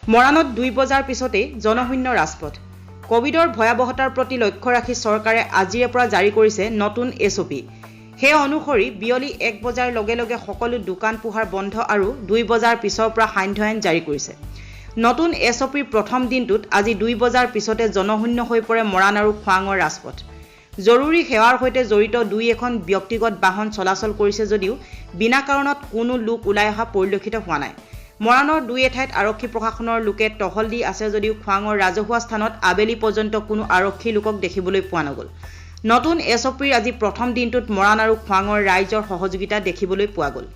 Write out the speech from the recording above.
মৰাণত 2 বজাৰ পিছতেই জনশূন্য ৰাজপথ। কোভিডৰ ভয়াৱহতাৰ প্ৰতি লক্ষ্য ৰাখি চৰকাৰে আজিৰে পৰা জাৰি কৰিছে নতুন SOP। সেই অনুসৰি বিয়লি 1 বজাৰ লগে লগে সকলো দোকান পোহাৰ বন্ধ আৰু 2 বজাৰ পিছৰ পৰা সান্ধ্য আইন জাৰি কৰিছে। নতুন SOPৰ প্ৰথম দিনটোত আজি 2 বজাৰ পিছতে জনশূন্য হৈ পৰে মৰাণ আৰু খোৱাঙৰ ৰাজপথ। জৰুৰী সেৱাৰ সৈতে জড়িত 2-এখন ব্যক্তিগত বাহন চলাচল কৰিছে যদিও বিনা কাৰণত কোনো লোক ওলাই অহা পৰিলক্ষিত হোৱা নাই। মৰাণৰ 2 এঠাইত আৰক্ষী প্ৰশাসনৰ লোকে টহল দি আছে যদিও খোৱাঙৰ ৰাজহুৱা স্থানত আবেলি পৰ্যন্ত কোনো আৰক্ষী লোকক দেখিবলৈ পোৱা নগ'ল। নতুন SOPৰ আজি প্ৰথম দিনটোত মৰাণ আৰু খোৱাঙৰ ৰাইজৰ সহযোগিতা দেখিবলৈ পোৱা গ'ল।